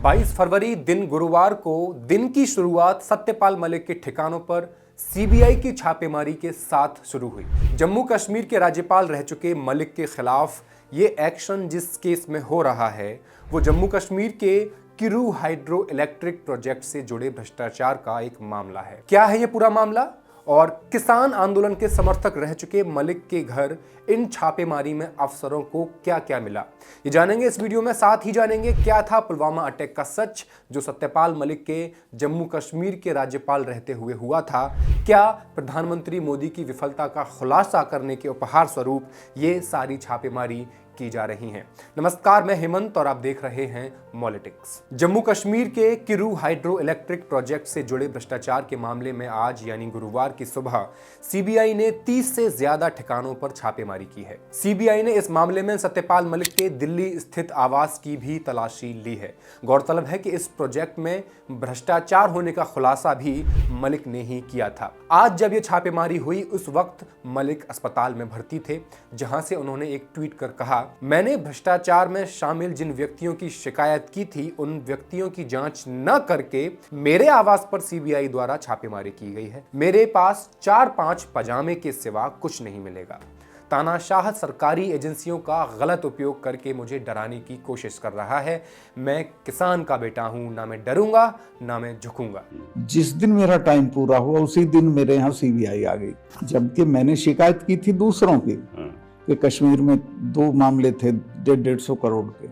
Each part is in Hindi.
22 फरवरी दिन गुरुवार को दिन की शुरुआत सत्यपाल मलिक के ठिकानों पर सीबीआई की छापेमारी के साथ शुरू हुई। जम्मू कश्मीर के राज्यपाल रह चुके मलिक के खिलाफ ये एक्शन जिस केस में हो रहा है वो जम्मू कश्मीर के किरू हाइड्रो इलेक्ट्रिक प्रोजेक्ट से जुड़े भ्रष्टाचार का एक मामला है। क्या है ये पूरा मामला और किसान आंदोलन के समर्थक रह चुके मलिक के घर इन छापेमारी में अफसरों को क्या क्या मिला, ये जानेंगे इस वीडियो में। साथ ही जानेंगे क्या था पुलवामा अटैक का सच जो सत्यपाल मलिक के जम्मू कश्मीर के राज्यपाल रहते हुए हुआ था। क्या प्रधानमंत्री मोदी की विफलता का खुलासा करने के उपहार स्वरूप ये सारी छापेमारी की जा रही हैं। नमस्कार, मैं हेमंत और आप देख रहे हैं मॉलिटिक्स। जम्मू कश्मीर के किरू हाइड्रो इलेक्ट्रिक प्रोजेक्ट से जुड़े भ्रष्टाचार के मामले में आज यानी गुरुवार की सुबह सीबीआई ने 30 से ज्यादा ठिकानों पर छापेमारी की है। सीबीआई ने इस मामले में सत्यपाल मलिक के दिल्ली स्थित आवास की भी तलाशी ली है। गौरतलब है कि इस प्रोजेक्ट में भ्रष्टाचार होने का खुलासा भी मलिक ने ही किया था। आज जब यह छापेमारी हुई उस वक्त मलिक अस्पताल में भर्ती थे, जहां से उन्होंने एक ट्वीट कर कहा, मैंने भ्रष्टाचार में शामिल जिन व्यक्तियों की शिकायत की थी उन व्यक्तियों की जांच न करके मेरे आवास पर सीबीआई द्वारा छापेमारी की गई है। मेरे पास 4-5 पजामे के सिवा कुछ नहीं मिलेगा। तानाशाह सरकारी एजेंसियों का गलत उपयोग करके मुझे डराने की कोशिश कर रहा है। मैं किसान का बेटा हूं, ना मैं डरूंगा ना मैं झुकूंगा। जिस दिन मेरा टाइम पूरा हुआ उसी दिन मेरे यहाँ सीबीआई आ गई, जबकि मैंने शिकायत की थी दूसरों की कि कश्मीर में 2 मामले थे 150 करोड़ के,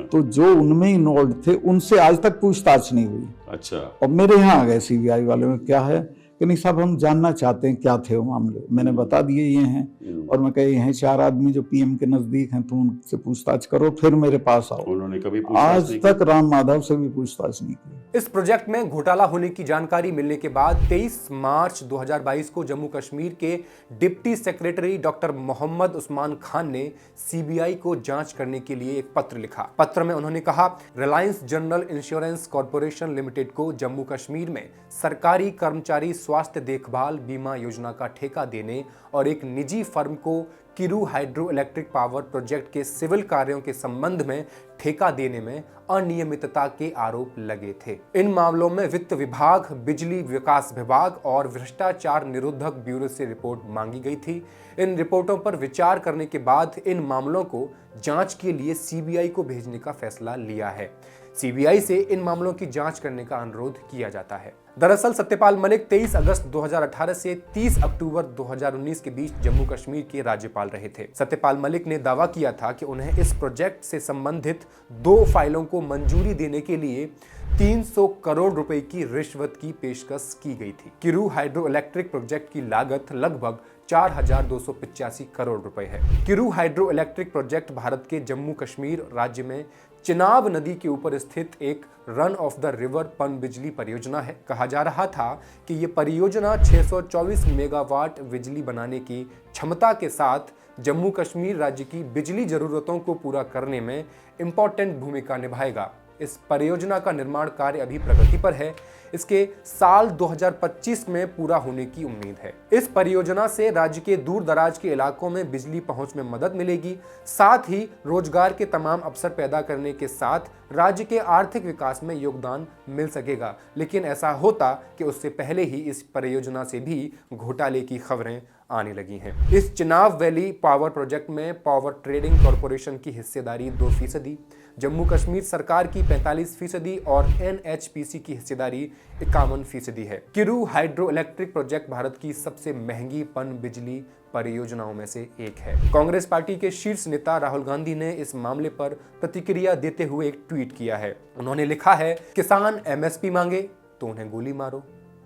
तो जो उनमें इन्वॉल्व थे उनसे आज तक पूछताछ नहीं हुई। अच्छा। और मेरे यहाँ आ गए सीबीआई वाले में, क्या है कि नहीं साहब हम जानना चाहते हैं क्या थे वो मामले। मैंने बता दिए ये हैं और मैं कहे हैं 4 आदमी जो पीएम के नजदीक हैं, तुम उनसे पूछताछ करो फिर मेरे पास आओ। उन्होंने कभी आज तक राम माधव से भी पूछताछ नहीं की। इस प्रोजेक्ट में घोटाला होने की जानकारी मिलने के बाद 23 मार्च 2022 को जम्मू कश्मीर के deputy secretary doctor Mohammad Usman Khan ने सीबीआई को जांच करने के लिए एक पत्र लिखा। पत्र में उन्होंने कहा, Reliance general insurance corporation limited को जम्मू कश्मीर में सरकारी कर्मचारी स्वास्थ्य देखभाल बीमा योजना का ठेका देने और एक निजी फर्म को Kiru hydro electric power project के सिविल कार्यों के संबंध में ठेका देने में अनियमितता के आरोप लगे थे। इन मामलों में वित्त विभाग, बिजली विकास विभाग और भ्रष्टाचार निरोधक ब्यूरो से रिपोर्ट मांगी गई थी। इन रिपोर्टों पर विचार करने के बाद इन मामलों को जांच के लिए सीबीआई को भेजने का फैसला लिया है। सीबीआई से इन मामलों की जांच करने का अनुरोध किया जाता है। दरअसल सत्यपाल मलिक 23 अगस्त 2018 से 30 अक्टूबर 2019 के बीच जम्मू कश्मीर के राज्यपाल रहे थे। सत्यपाल मलिक ने दावा किया था कि उन्हें इस प्रोजेक्ट से संबंधित 2 फाइलों को मंजूरी देने के लिए 300 करोड़ रुपए की रिश्वत की पेशकश की गई थी। किरू हाइड्रो इलेक्ट्रिक प्रोजेक्ट की लागत लगभग 4,285 करोड़ रुपए है। Kiru hydro electric project Bharat के जम्मू कश्मीर राज्य में चिनाब नदी के ऊपर स्थित एक रन ऑफ द रिवर पनबिजली परियोजना है। कहा जा रहा था कि यह परियोजना 624 मेगावाट बिजली बनाने की क्षमता के साथ जम्मू कश्मीर राज्य की बिजली जरूरतों को पूरा करने में इंपॉर्टेंट भूमिका निभाएगा। इस परियोजना का निर्माण कार्य अभी प्रगति पर है। इसके साल 2025 में पूरा होने की उम्मीद है। इस परियोजना से राज्य के दूर दराज के इलाकों में बिजली पहुंच में मदद मिलेगी, साथ ही रोजगार के तमाम अवसर पैदा करने के साथ राज्य के आर्थिक विकास में योगदान मिल सकेगा। लेकिन ऐसा होता कि उससे पहले ही इस परियोजना से भी घोटाले की खबरें आने लगी हैं। इस चिनाब वैली पावर प्रोजेक्ट में पावर ट्रेडिंग कॉरपोरेशन की हिस्सेदारी 2%, जम्मू कश्मीर सरकार की 45% और एनएचपीसी की हिस्सेदारी 51% है। Kiru hydro electric project Bharat की सबसे महंगी पन बिजली परियोजनाओं में से एक है। कांग्रेस पार्टी के शीर्ष नेता राहुल गांधी ने इस मामले पर प्रतिक्रिया देते हुए एक ट्वीट किया है। उन्होंने लिखा है, किसान एमएसपी मांगे तो उन्हें गोली मारो,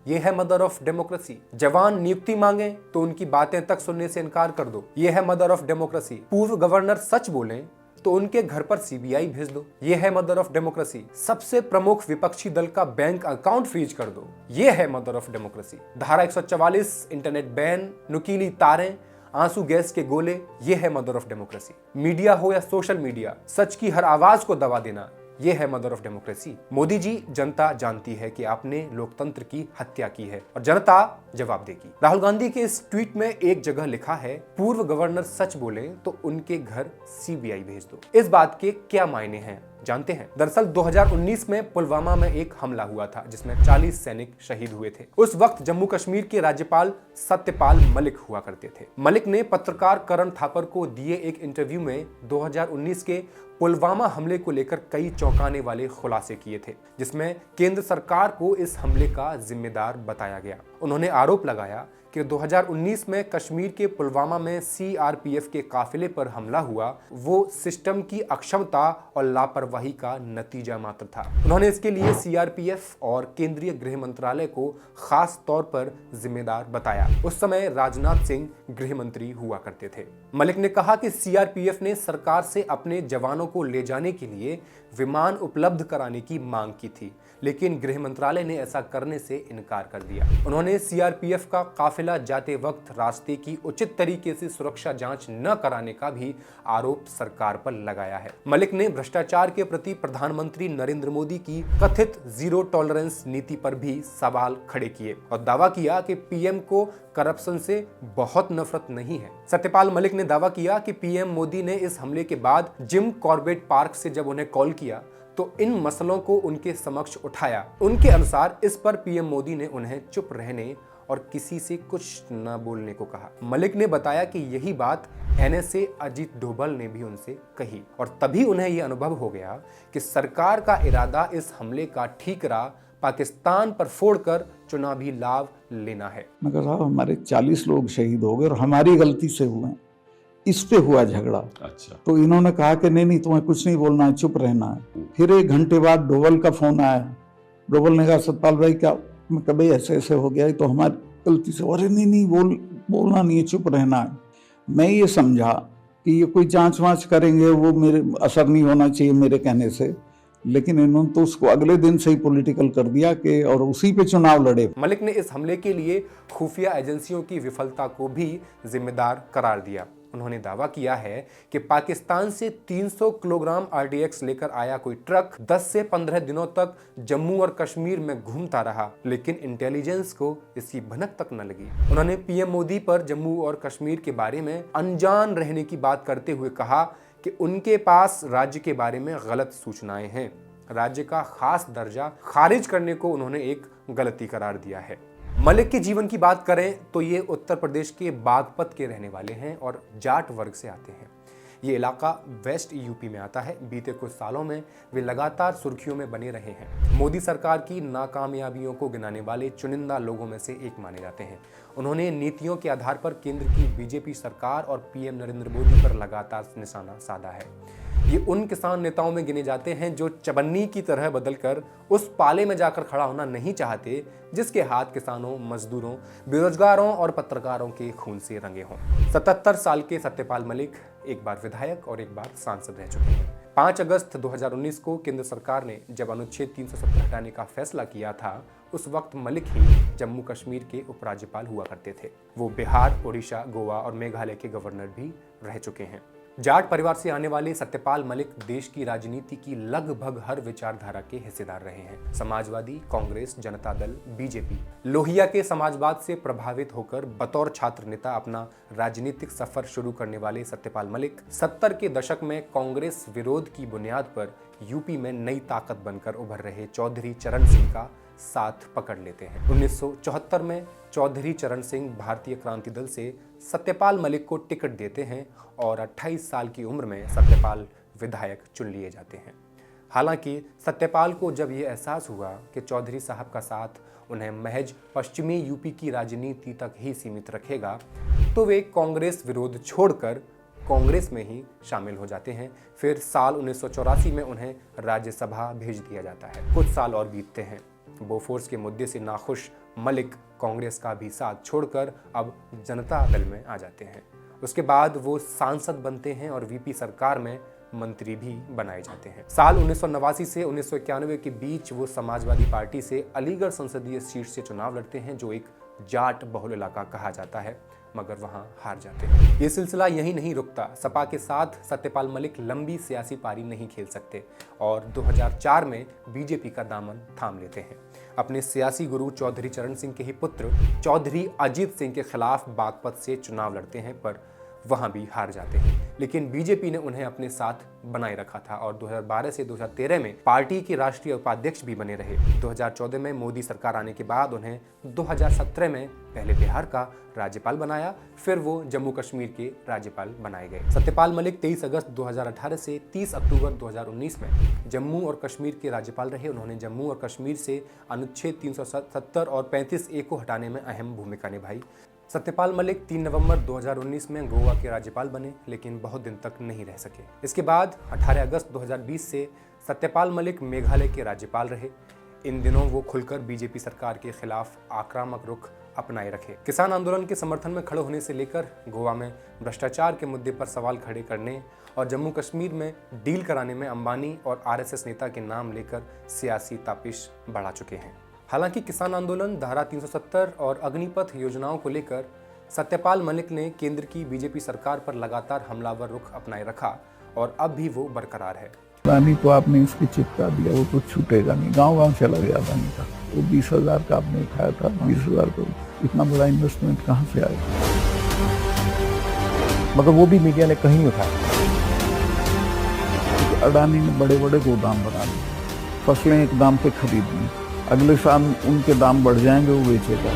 ये है मदर ऑफ डेमोक्रेसी। जवान नियुक्ति मांगे तो उनकी बातें तक सुनने से इनकार कर दो, ये है मदर ऑफ डेमोक्रेसी। पूर्व गवर्नर सच बोलें तो उनके घर पर सीबीआई भेज दो, ये है मदर ऑफ डेमोक्रेसी। सबसे प्रमुख विपक्षी दल का बैंक अकाउंट फ्रीज कर दो, ये है मदर ऑफ डेमोक्रेसी। धारा 144 इंटरनेट बैन, नुकीली तारें, आंसू गैस के गोले, ये है मदर ऑफ डेमोक्रेसी। मीडिया हो या सोशल मीडिया, सच की हर आवाज को दबा देना, ये है mother of democracy. Modi ji, जनता जानती है कि आपने लोकतंत्र की हत्या की है और जनता जवाब देगी। राहुल गांधी के इस ट्वीट में एक जगह लिखा है, पूर्व गवर्नर सच बोले तो उनके घर सीबीआई भेज दो। इस बात के क्या मायने हैं जानते हैं। दरअसल 2019 में पुलवामा में एक हमला हुआ था जिसमें 40 सैनिक शहीद हुए थे। उस वक्त जम्मू कश्मीर के राज्यपाल सत्यपाल मलिक हुआ करते थे। मलिक ने पत्रकार करण थापर को दिए एक इंटरव्यू में 2019 के पुलवामा हमले को लेकर कई चौंकाने वाले खुलासे किए थे, जिसमें केंद्र सरकार को इस हमले का जिम्मेदार बताया गया। उन्होंने आरोप लगाया कि 2019 में कश्मीर के पुलवामा में सीआरपीएफ के काफिले पर हमला हुआ, वो सिस्टम की अक्षमता और लापरवाही का नतीजा मात्र था। उन्होंने इसके लिए सीआरपीएफ और केंद्रीय गृह मंत्रालय को खास तौर पर जिम्मेदार बताया। उस समय राजनाथ सिंह गृह मंत्री हुआ करते थे। मलिक ने कहा कि सीआरपीएफ ने सरकार से अपने जवानों को ले जाने के लिए विमान उपलब्ध कराने की मांग की थी, लेकिन गृह मंत्रालय ने ऐसा करने से इनकार कर दिया। उन्होंने सीआरपीएफ का काफिला जाते वक्त रास्ते की उचित तरीके से सुरक्षा जांच न कराने का भी आरोप सरकार पर लगाया है। मलिक ने भ्रष्टाचार के प्रति प्रधानमंत्री नरेंद्र मोदी की कथित जीरो टॉलरेंस नीति पर भी सवाल खड़े किए और दावा किया कि पीएम को करप्शन से बहुत नफरत नहीं है। सत्यपाल मलिक ने दावा किया कि पीएम मोदी ने इस हमले के बाद जिम कॉर्बेट पार्क से जब उन्हें कॉल किया तो इन मसलों को उनके समक्ष उठाया। उनके अनुसार इस पर पीएम मोदी ने उन्हें चुप रहने और किसी से कुछ न बोलने को कहा। मलिक ने बताया कि यही बात एनएसए अजीत डोभाल ने भी उनसे कही और तभी उन्हें यह अनुभव हो गया कि सरकार का इरादा इस हमले का ठीकरा पाकिस्तान पर फोड़कर चुनावी लाभ लेना है। मगर साहब, हमारे 40 लोग शहीद हो गए और हमारी गलती से हुए, इस पे हुआ झगड़ा। अच्छा। तो इन्होंने कहा कि नहीं तुम्हें कुछ नहीं बोलना है, चुप रहना है। फिर 1 घंटे बाद डोभाल का फोन आया। डोभाल ने कहा, सतपाल भाई क्या, मैं कभी ऐसे ऐसे हो गया, तो हमारी गलती से। अरे नहीं बोलना नहीं है, चुप रहना है। मैं ये समझा कि ये कोई जांच वाँच करेंगे, वो मेरे असर नहीं होना चाहिए मेरे कहने से, लेकिन इन्होंने तो उसको अगले दिन से ही पॉलिटिकल कर दिया कि और उसी पे चुनाव लड़े। मलिक ने इस हमले के लिए खुफिया एजेंसियों की विफलता को भी जिम्मेदार करार दिया। उन्होंने दावा किया है कि पाकिस्तान से 300 किलोग्राम आरडीएक्स लेकर आया कोई ट्रक 10 से 15 दिनों तक जम्मू और कश्मीर में घूमता रहा, लेकिन इंटेलिजेंस को इसकी भनक तक न लगी। उन्होंने पीएम मोदी पर जम्मू और कश्मीर के बारे में अनजान रहने की बात करते हुए कहा कि उनके पास राज्य के बारे में गलत सूचनाएं हैं। राज्य का खास दर्जा खारिज करने को उन्होंने एक गलती करार दिया है। मलिक के जीवन की बात करें तो ये उत्तर प्रदेश के बागपत के रहने वाले हैं और जाट वर्ग से आते हैं। ये इलाका वेस्ट यूपी में आता है। बीते कुछ सालों में वे लगातार सुर्खियों में बने रहे हैं। मोदी सरकार की नाकामयाबियों को गिनाने वाले चुनिंदा लोगों में से एक माने जाते हैं। उन्होंने नीतियों के आधार पर केंद्र की बीजेपी सरकार और पीएम नरेंद्र मोदी पर लगातार निशाना साधा है। ये उन किसान नेताओं में गिने जाते हैं जो चबन्नी की तरह बदलकर उस पाले में जाकर खड़ा होना नहीं चाहते जिसके हाथ किसानों, मजदूरों, बेरोजगारों और पत्रकारों के खून से रंगे हों। 77 साल के सत्यपाल मलिक एक बार विधायक और एक बार सांसद रह चुके हैं। 5 अगस्त 2019 को केंद्र सरकार ने जब अनुच्छेद 370 हटाने का फैसला किया था, उस वक्त मलिक ही जम्मू कश्मीर के उपराज्यपाल हुआ करते थे। वो बिहार, उड़ीसा, गोवा और मेघालय के गवर्नर भी रह चुके हैं। जाट परिवार से आने वाले सत्यपाल मलिक देश की राजनीति की लगभग हर विचारधारा के हिस्सेदार रहे हैं। समाजवादी, कांग्रेस, जनता दल, बीजेपी, लोहिया के समाजवाद से प्रभावित होकर बतौर छात्र नेता अपना राजनीतिक सफर शुरू करने वाले सत्यपाल मलिक 70 के दशक में कांग्रेस विरोध की बुनियाद पर यूपी में नई ताकत बनकर उभर रहे चौधरी चरण सिंह का साथ पकड़ लेते हैं। 1974 में चौधरी चरण सिंह भारतीय क्रांति दल से सत्यपाल मलिक को टिकट देते हैं और 28 साल की उम्र में सत्यपाल विधायक चुन लिए जाते हैं। हालांकि सत्यपाल को जब यह एहसास हुआ कि चौधरी साहब का साथ उन्हें महज पश्चिमी यूपी की राजनीति तक ही सीमित रखेगा, तो वे कांग्रेस विरोध छोड़कर कांग्रेस में ही शामिल हो जाते हैं। फिर साल 1984 में उन्हें राज्यसभा भेज दिया जाता है। कुछ साल और बीतते हैं। बोफोर्स के मुद्दे से नाखुश मलिक कांग्रेस का भी साथ छोड़कर अब जनता दल में आ जाते हैं। उसके बाद वो सांसद बनते हैं और वीपी सरकार में मंत्री भी बनाए जाते हैं। साल 1989 से 1991 के बीच वो समाजवादी पार्टी से अलीगढ़ संसदीय सीट से चुनाव लड़ते हैं, जो एक जाट बहुल इलाका कहा जाता है। मगर वहां हार जाते हैं। ये सिलसिला यहीं नहीं रुकता। सपा के साथ सत्यपाल मलिक लंबी सियासी पारी नहीं खेल सकते और 2004 में बीजेपी का दामन थाम लेते हैं। अपने सियासी गुरु चौधरी चरण सिंह के ही पुत्र चौधरी अजीत सिंह के खिलाफ बागपत से चुनाव लड़ते हैं, पर वहां भी हार जाते हैं। लेकिन बीजेपी ने उन्हें अपने साथ बनाए रखा था और 2012 से 2013 में पार्टी के राष्ट्रीय उपाध्यक्ष भी बने रहे। 2014 में मोदी सरकार आने के बाद उन्हें 2017 में पहले बिहार का राज्यपाल बनाया, फिर वो जम्मू कश्मीर के राज्यपाल बनाए गए। सत्यपाल मलिक 23 अगस्त 2018 से 30 अक्टूबर 2019 में जम्मू और कश्मीर के राज्यपाल रहे। उन्होंने जम्मू और कश्मीर से अनुच्छेद 370 और 35A को हटाने में अहम भूमिका निभाई। सत्यपाल मलिक 3 नवंबर 2019 में गोवा के राज्यपाल बने, लेकिन बहुत दिन तक नहीं रह सके। इसके बाद 18 अगस्त 2020 से सत्यपाल मलिक मेघालय के राज्यपाल रहे। इन दिनों वो खुलकर बीजेपी सरकार के खिलाफ आक्रामक रुख अपनाए रखे। किसान आंदोलन के समर्थन में खड़े होने से लेकर गोवा में भ्रष्टाचार के मुद्दे पर सवाल खड़े करने और जम्मू कश्मीर में डील कराने में अंबानी और आरएसएस नेता के नाम लेकर सियासी तापिश बढ़ा चुके हैं। हालांकि किसान आंदोलन, धारा 370 और अग्निपथ योजनाओं को लेकर सत्यपाल मलिक ने केंद्र की बीजेपी सरकार पर लगातार हमलावर रुख अपनाए रखा और अब भी वो बरकरार है। अदानी को आपने इसकी चिपका दिया, वो कुछ छूटेगा नहीं। गांव-गांव चला गया अदानी का। वो 20,000 का आपने उठाया था, 20,000 को इतना बड़ा इन्वेस्टमेंट कहाँ से आएगा? मगर वो भी मीडिया ने कहीं नहीं उठाया। अडानी ने बड़े बड़े गोदाम बना लिए, फसलें एक दाम पे खरीद ली, अगले साल उनके दाम बढ़ जाएंगे, वो बेचेगा।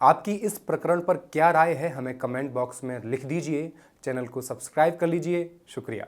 आपकी इस प्रकरण पर क्या राय है, हमें कमेंट बॉक्स में लिख दीजिए। चैनल को सब्सक्राइब कर लीजिए। शुक्रिया।